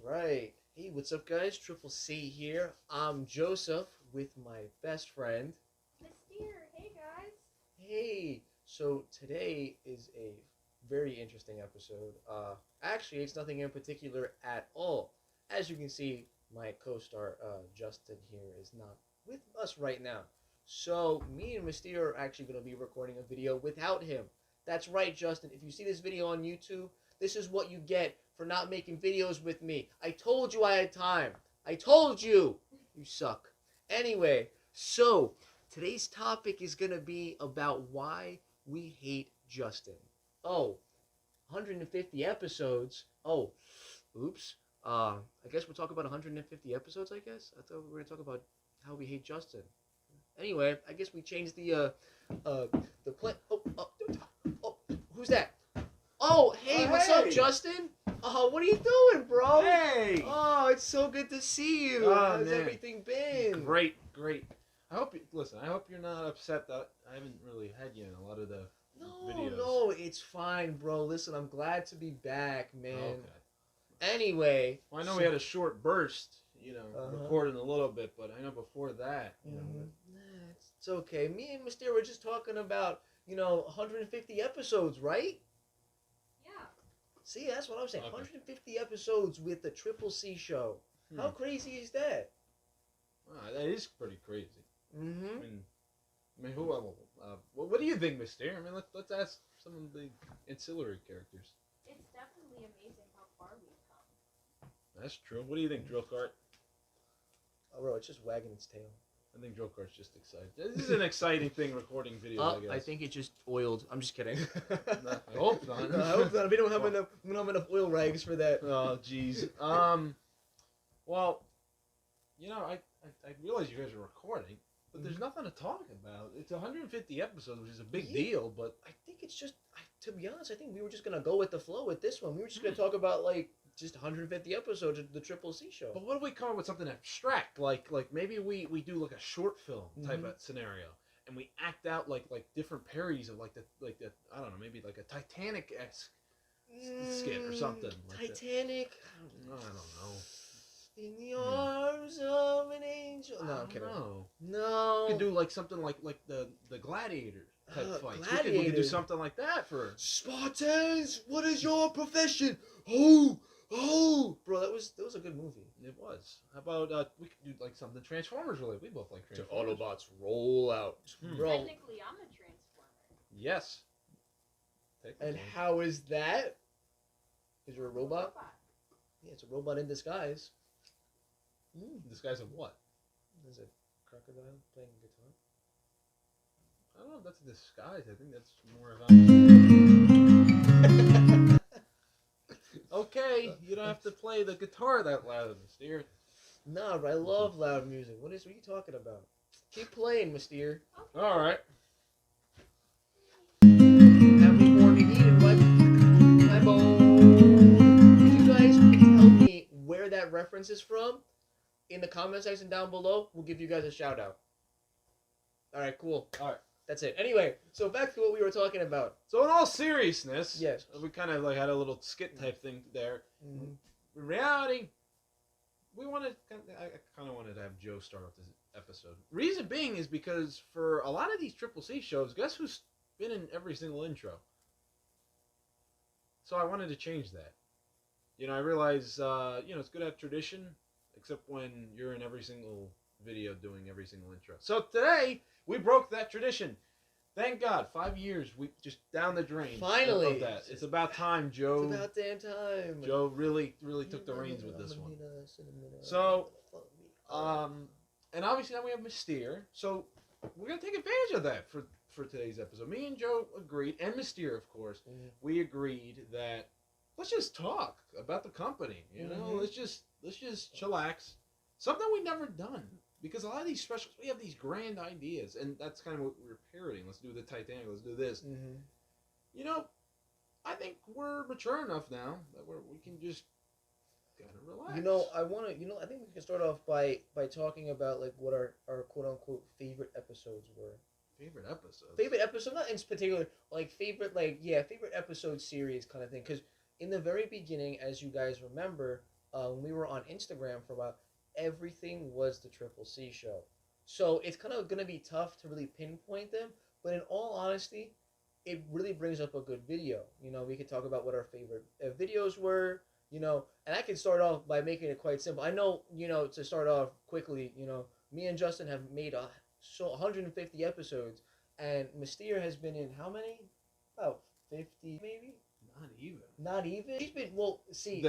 Right. Hey, what's up, guys? Triple C here. I'm Joseph with my best friend. Mystere, hey guys. Hey, so today is a very interesting episode. Actually, it's nothing in particular at all. As you can see, my co-star Justin here is not with us right now. So me and Mystere are actually going to be recording a video without him. That's right, Justin. If you see this video on YouTube, this is what you get for not making videos with me. I told you I had time. I told you. You suck. Anyway, so today's topic is going to be about why we hate Justin. Oh, 150 episodes. Oh, oops. I guess we'll talk about 150 episodes, I guess. I thought we were going to talk about how we hate Justin. Anyway, I guess we changed the plan. Oh, who's that? Oh, hey, what's up, Justin? What are you doing, bro? Hey! Oh, it's so good to see you. Oh, How's man. everything been? Great. I hope you're not upset that I haven't really had you in a lot of the videos. No, it's fine, bro. Listen, I'm glad to be back, man. Okay. Anyway. Well, I know we had a short burst, Uh-huh. recording a little bit, but I know before that, It's okay. Me and Mystere were just talking about, 150 episodes, right? Yeah. See, that's what I was saying. Okay. 150 episodes with the Triple C show. How crazy is that? Wow, that is pretty crazy. Mm-hmm. I mean, what do you think, Mystere? I mean, let's ask some of the ancillary characters. It's definitely amazing how far we've come. That's true. What do you think, Drill Cart? Oh, bro, it's just wagging its tail. I think Drill Cart's just excited. This is an exciting thing, recording videos, I guess. I think it just oiled. I'm just kidding. I hope not. No, I hope not. We don't have enough oil rags for that. Oh, jeez. Well, I realize you guys are recording, but there's nothing to talk about. It's 150 episodes, which is a big deal, but I think it's just, to be honest, I think we were just going to go with the flow with this one. We were just going to talk about, just 150 episodes of the Triple C show. what if we come up with something abstract? Like maybe we do like a short film type of scenario, and we act out like different parodies of like the I don't know, maybe like a Titanic-esque skit or something. Like Titanic? I don't know. In the arms of an angel. No, I'm kidding. No. We could do like something like the Gladiator type fights. We could do Gladiator. something like that for Spartans, what is your profession? Oh, bro, that was a good movie. It was. How about we could do like something Transformers related? We both like Transformers. Autobots roll out, bro. Technically, I'm a transformer. Yes. And how is that? Is there a robot? Yeah, it's a robot in disguise. Disguise of what? There's a crocodile playing guitar. I don't know if that's a disguise. I think that's more about. Okay, you don't have to play the guitar that loud, Mystere. Nah, but I love loud music. What are you talking about? Keep playing, Mystere. All right. Have me more heated, what? My bone. If you guys tell me where that reference is from in the comment section down below, we'll give you guys a shout out. All right, cool. All right. That's it. Anyway, so back to what we were talking about. So in all seriousness, Yes, we kind of like had a little skit type thing there. Mm-hmm. In reality, I kind of wanted to have Joe start off this episode. Reason being is because for a lot of these Triple C shows, guess who's been in every single intro? So I wanted to change that. I realize, it's good to have tradition, except when you're in every single video doing every single intro. So today, we broke that tradition. Thank God, 5 years, we just down the drain. Finally. Of that. It's about time, Joe. It's about damn time. Joe really took the reins with this one. So, and obviously now we have Mystere. So we're gonna take advantage of that for today's episode. Me and Joe agreed, and Mystere, of course, we agreed that let's just talk about the company. Let's just chillax. Something we've never done. Because a lot of these specials, we have these grand ideas, and that's kind of what we're parodying. Let's do the Titanic. Let's do this. I think we're mature enough now that we can just kind of relax. I think we can start off by talking about like what our quote unquote favorite episodes were. Favorite episodes? Favorite episode, not in particular, like favorite episode series kind of thing. Because in the very beginning, as you guys remember, when we were on Instagram for a while, everything was the Triple C show. So it's kind of gonna be tough to really pinpoint them. But in all honesty, it really brings up a good video. You know, we could talk about what our favorite videos were. You know, and I can start off by making it quite simple. I know, you know, to start off quickly, you know, me and Justin have made 150 episodes, and Mystere has been in how many? About 50, maybe. Not even. Not even. She's been well. See,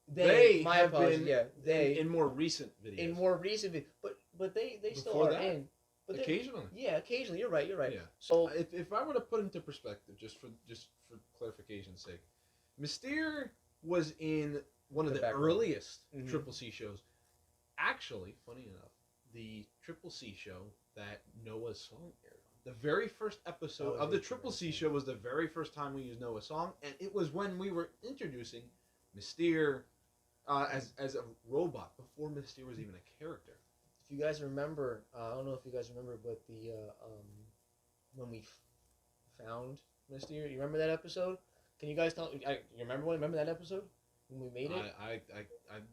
they my have apologies. been Yeah, they in more recent videos. in more recent, but they still Before are that? in. But Occasionally. yeah, occasionally. You're right. You're right. Yeah. So If I were to put into perspective, just for clarification's sake, Mystere was in one of the background. earliest Mhm. Triple C shows. Actually, funny enough, the Triple C show that Noah's song aired on. The very first episode of the Triple C show was the very first time we used Noah's song, and it was when we were introducing Mystere as a robot before Mystere was even a character. if you guys remember, I don't know if you guys remember, but the when we found Mystere, you remember that episode? Can you guys tell? You remember one? Remember that episode when we made it?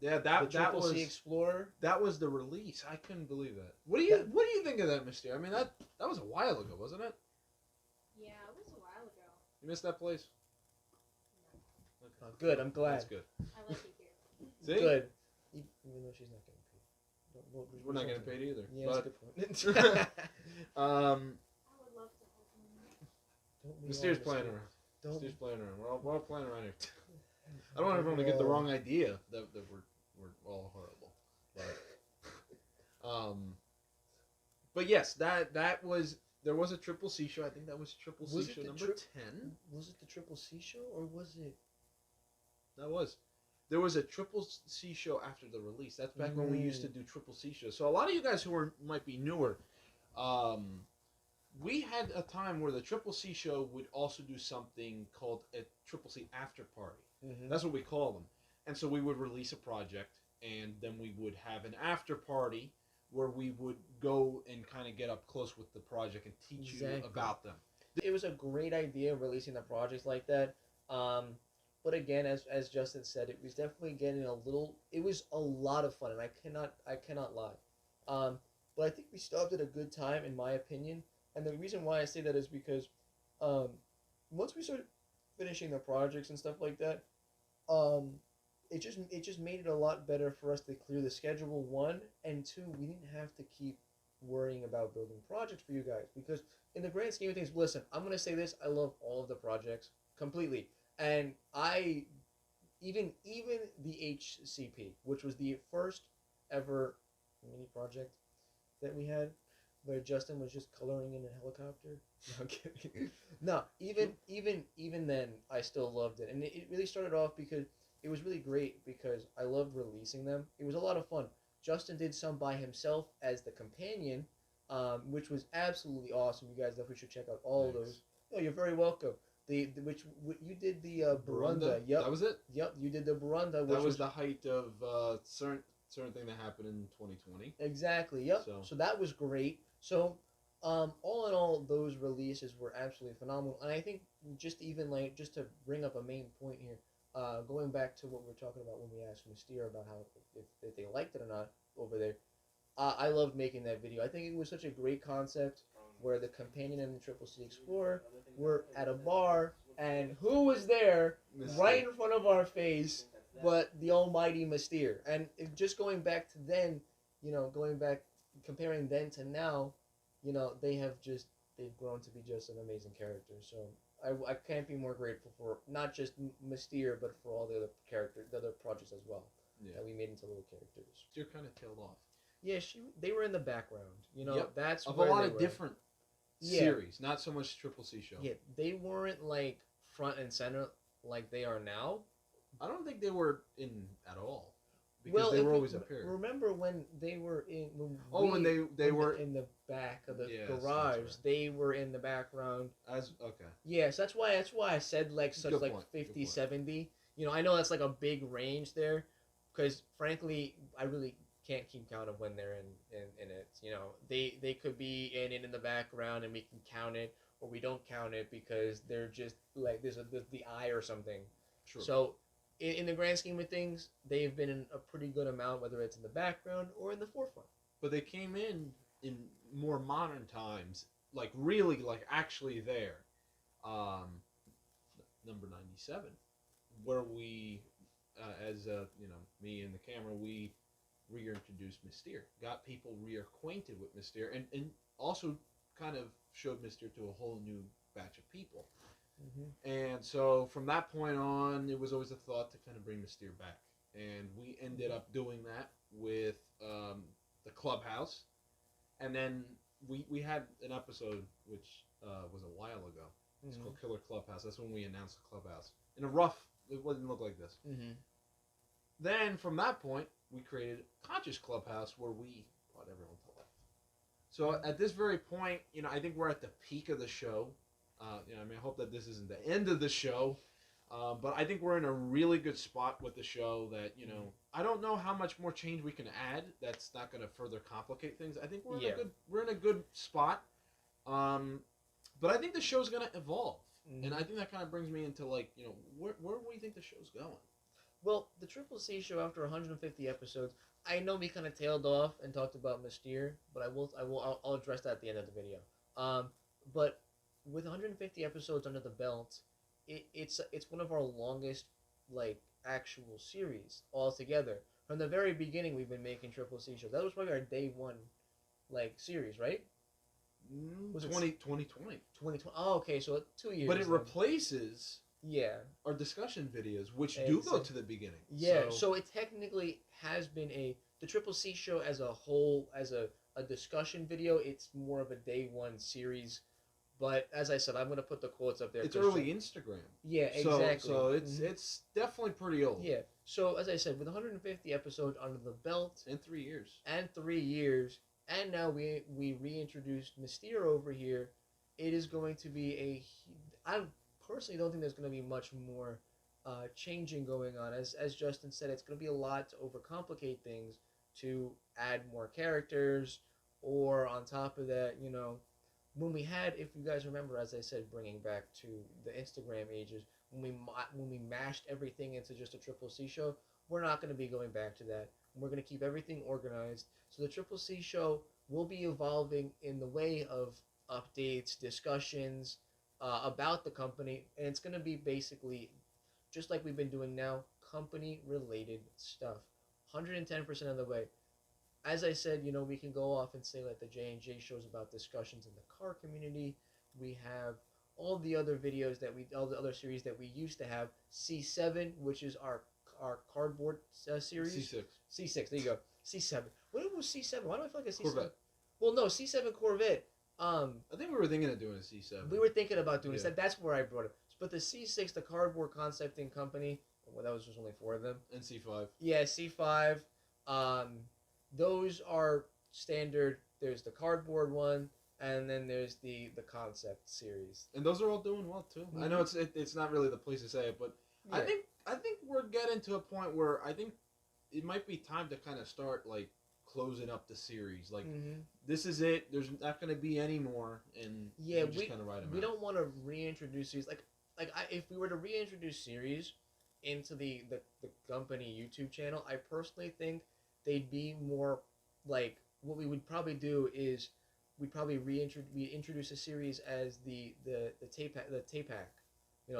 Yeah, The that Triple was C Explorer. that was the release. I couldn't believe that. What do you think of that, Mystere? I mean, that was a while ago, wasn't it? Yeah, it was a while ago. You missed that place. Oh, good. I'm glad. That's good. I like it here. See? Good. Even though she's not getting paid. We're not getting paid either. Yeah, but, that's a good point. I would love to help him. Don't we Mystere's all, playing Mystere? around. Don't Mystere's playing around. We're all playing around here. I don't want everyone to get the wrong idea that we're all horrible. But yes, that was there was a Triple C show. I think that was Triple C show number 10. Was it the Triple C show or was it? That was. There was a Triple C show after the release. That's back when we used to do Triple C shows. So a lot of you guys who might be newer, we had a time where the Triple C show would also do something called a Triple C after party. Mm-hmm. That's what we call them. And so we would release a project, and then we would have an after party where we would go and kind of get up close with the project and teach you about them. It was a great idea releasing the projects like that. But again, as Justin said, it was definitely getting a little. It was a lot of fun, and I cannot lie. But I think we still had a good time, in my opinion. And the reason why I say that is because, once we started finishing the projects and stuff like that, it just made it a lot better for us to clear the schedule. 1 and 2, we didn't have to keep worrying about building projects for you guys, because in the grand scheme of things, listen, I'm gonna say this: I love all of the projects completely. And I, even the HCP, which was the first ever mini project that we had, where Justin was just coloring in a helicopter. No, I'm kidding. No, even then, I still loved it, and it really started off because it was really great because I loved releasing them. It was a lot of fun. Justin did some by himself as the companion, which was absolutely awesome. You guys definitely should check out all of those. Oh, you're very welcome. Which you did the Barunda. Yep. That was it? Yep, you did the Barunda. That was the height of certain thing that happened in 2020. Exactly, yep. So that was great. So all in all, those releases were absolutely phenomenal. And I think just to bring up a main point here, going back to what we were talking about when we asked Mystere about how if they liked it or not over there, I loved making that video. I think it was such a great concept where the companion and the Triple C Explorer were at a bar, and who was there right in front of our face but the almighty Mystere. And just going back to then, comparing then to now, they've grown to be just an amazing character. So I can't be more grateful for not just Mystere, but for all the other projects as well that we made into little characters. You're kind of tailed off. Yeah, they were in the background. That's of where a lot they of were. different series, not so much Triple C show. Yeah, they weren't like front and center like they are now. I don't think they were in at all because they were always up here. Remember when they were in? When they were in the back of the garage. Right. They were in the background. Okay. Yes, that's why I said like such Good like point. 50, 70. I know that's like a big range there, because frankly, I really can't keep count of when they're in it. They could be in the background and we can count it, or we don't count it because they're just like there's the eye or something. True. So in the grand scheme of things, they've been in a pretty good amount, whether it's in the background or in the forefront. But they came in more modern times, like really, like actually there. Number 97, where we, as me and the camera, we reintroduced Mystere, got people reacquainted with Mystere, and also kind of showed Mystere to a whole new batch of people. Mm-hmm. And so from that point on, it was always a thought to kind of bring Mystere back, and we ended up doing that with the Clubhouse, and then we had an episode which was a while ago. It's called Killer Clubhouse. That's when we announced the Clubhouse. In a rough, it wouldn't look like this. Mm-hmm. Then from that point, we created Conscious Clubhouse, where we brought everyone to life. So at this very point, I think we're at the peak of the show. I hope that this isn't the end of the show, but I think we're in a really good spot with the show. That I don't know how much more change we can add. That's not going to further complicate things. I think we're in a good spot. But I think the show's going to evolve, and I think that kind of brings me into where do we think the show's going? Well, the Triple C show, after 150 episodes, I know we kind of tailed off and talked about Mystere, but I'll address that at the end of the video. But with 150 episodes under the belt, it's one of our longest actual series altogether. From the very beginning, we've been making Triple C shows. That was probably our day one series, right? Was 2020. 2020. Oh, okay, so 2 years. But it replaces our discussion videos, which do go to the beginning. Yeah, so it technically has been the Triple C show as a whole, as a discussion video. It's more of a day one series. But as I said, I'm going to put the quotes up there. It's early Instagram. Yeah, exactly. So it's definitely pretty old. Yeah. So as I said, with 150 episodes under the belt. And 3 years. And now we reintroduced Mystere over here. It is going to be I personally don't think there's going to be much more changing going on. As Justin said, it's going to be a lot to overcomplicate things, to add more characters, or on top of that, when we had, if you guys remember, as I said, bringing back to the Instagram ages, when we mashed everything into just a Triple C show, we're not going to be going back to that. We're going to keep everything organized. So the Triple C show will be evolving in the way of updates, discussions about the company, and it's going to be basically, just like we've been doing now, company-related stuff. 110% of the way. As I said, we can go off and say the J&J shows about discussions in the car community. We have all the other videos all the other series that we used to have. C7, which is our cardboard series. C6, there you go. C7. What was C7? Why do I feel like a C7? Corvette. Well, no, C7 Corvette. I think we were thinking of doing a C7. We were thinking about doing it. That's where I brought it. But the C6, the cardboard concepting company, well, that was just only 4 of them. And C5. Yeah, C5. Those are standard. There's the cardboard one, and then there's the concept series. And those are all doing well too. Mm-hmm. I know it's not really the place to say it, but I think we're getting to a point where I think it might be time to kind of start closing up the series. This is it. There's not going to be any more, and we just kind of write them out. We don't want to reintroduce series if we were to reintroduce series into the company YouTube channel, I personally think they'd be more what we would probably do is we'd probably reintroduce a series as the tape pack.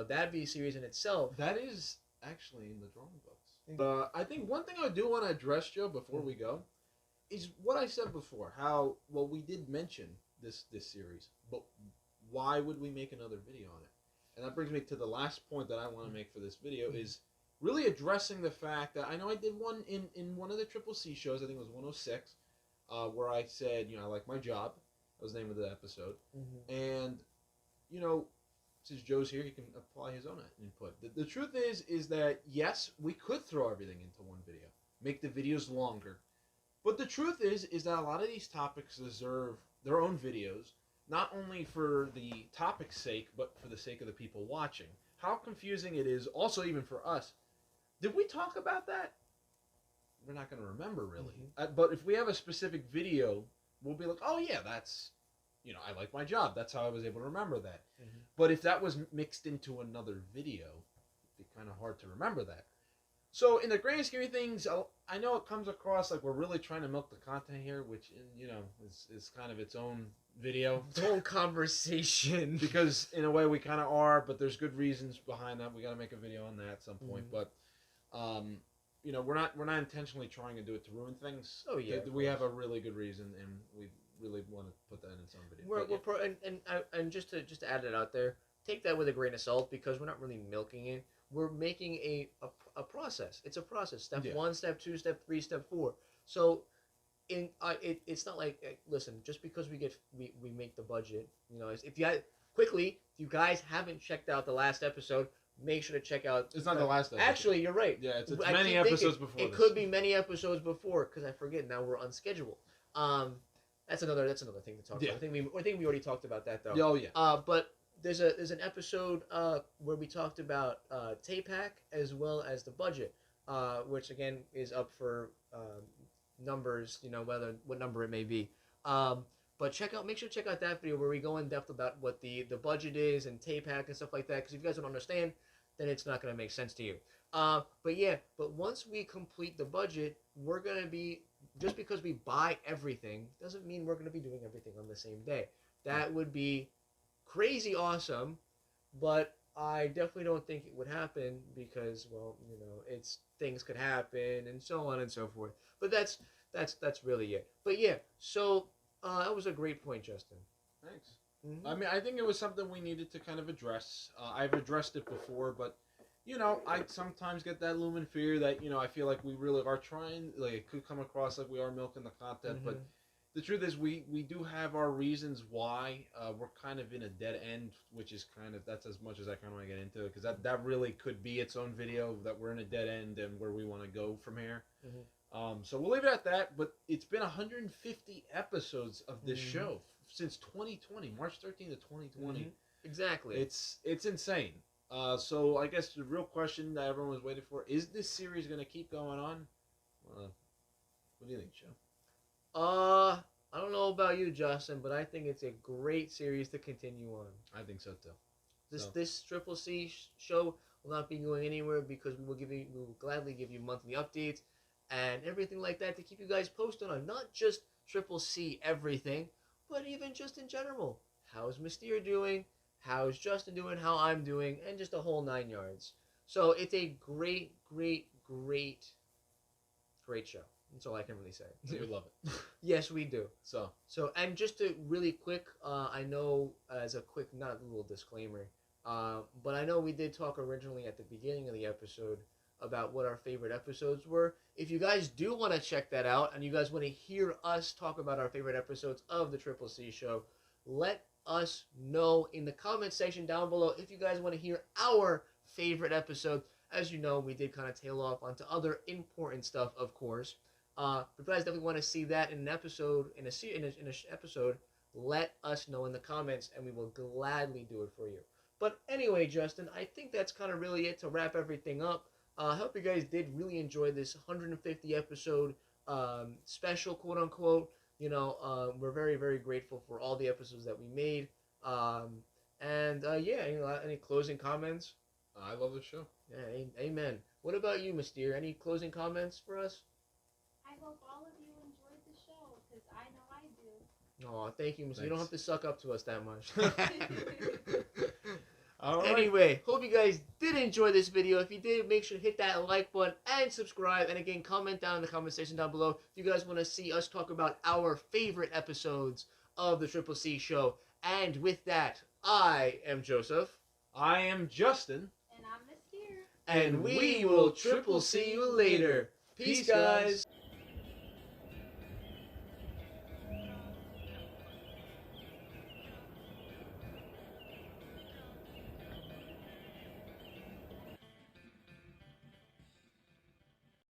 That'd be a series in itself. That is actually in the drawing books. I think one thing I do want to address, Joe, before we go, is what I said before. How we did mention this series, but why would we make another video on it? And that brings me to the last point that I want to make for this video is really addressing the fact that I know I did one in one of the Triple C shows. I think it was 106, where I said I like my job. That was the name of the episode. Mm-hmm. And since Joe's here, he can apply his own input. The truth is that yes, we could throw everything into one video, make the videos longer. But the truth is that a lot of these topics deserve their own videos, not only for the topic's sake, but for the sake of the people watching. How confusing it is, also even for us. Did we talk about that? We're not going to remember, really. Mm-hmm. But if we have a specific video, we'll be like, oh yeah, that's, I like my job. That's how I was able to remember that. Mm-hmm. But if that was mixed into another video, it'd be kind of hard to remember that. So in the grand scheme of things, I know it comes across like we're really trying to milk the content here, which is kind of its own video, its own conversation. Because in a way we kind of are, but there's good reasons behind that. We got to make a video on that at some point, but we're not intentionally trying to do it to ruin things. Oh yeah, we have a really good reason, and we really want to put that in some video. And just to add it out there, take that with a grain of salt because we're not really milking it. We're making a process. It's a process. Step 1, step 2, step 3, step 4. So, it's not like listen. Just because we make the budget, if you guys haven't checked out the last episode, make sure to check out. It's not the last episode. Actually, you're right. Yeah, it's many episodes before. It could be many episodes before because I forget now we're unscheduled. That's another thing to talk about. I think we already talked about that though. Oh yeah. But there's an episode where we talked about tape hack as well as the budget, which again is up for numbers, what number it may be. But make sure to check out that video where we go in depth about what the budget is and tape hack and stuff like that. Because if you guys don't understand, then it's not going to make sense to you. But once we complete the budget, we're going to be, just because we buy everything doesn't mean we're going to be doing everything on the same day. That would be crazy awesome, but I definitely don't think it would happen because, well, it's things could happen and so on and so forth. But that's really it. But yeah, so that was a great point, Justin. Thanks. Mm-hmm. I mean, I think it was something we needed to kind of address. I've addressed it before, but I sometimes get that looming fear that I feel like we really are trying. Like it could come across like we are milking the content, but the truth is we do have our reasons why we're kind of in a dead end, which is that's as much as I kind of want to get into it, because that really could be its own video, that we're in a dead end and where we want to go from here. So we'll leave it at that, but it's been 150 episodes of this show since 2020, March 13th of 2020. Exactly. It's insane. So I guess the real question that everyone was waiting for, is this series going to keep going on? What do you think, Joe? I don't know about you, Justin, but I think it's a great series to continue on. I think so too. This Triple C show will not be going anywhere because we will gladly give you monthly updates and everything like that to keep you guys posted on not just Triple C everything, but even just in general. How's Mystere doing? How's Justin doing? How I'm doing? And just a whole 9 yards. So it's a great, great, great, great show. That's all I can really say. You love it. Yes, we do. So, and just to really quick, I know as a quick, not a little disclaimer, but I know we did talk originally at the beginning of the episode about what our favorite episodes were. If you guys do want to check that out and you guys want to hear us talk about our favorite episodes of the Triple C show, let us know in the comment section down below if you guys want to hear our favorite episode. As you know, we did kind of tail off onto other important stuff, of course. But if you guys definitely want to see that in an episode, episode, let us know in the comments, and we will gladly do it for you. But anyway, Justin, I think that's kind of really it to wrap everything up. I hope you guys did really enjoy this 150 episode special, quote unquote. We're very, very grateful for all the episodes that we made. Any closing comments? I love the show. Yeah, amen. What about you, Mystere? Any closing comments for us? I hope all of you enjoyed the show, because I know I do. Oh, thank you, Mystere. You don't have to suck up to us that much. All right. Anyway, hope you guys did enjoy this video. If you did, make sure to hit that like button and subscribe. And again, comment down in the comment section down below if you guys want to see us talk about our favorite episodes of the Triple C show. And with that, I am Joseph. I am Justin. And I'm Mystere. And we will Triple C you later. Peace, guys.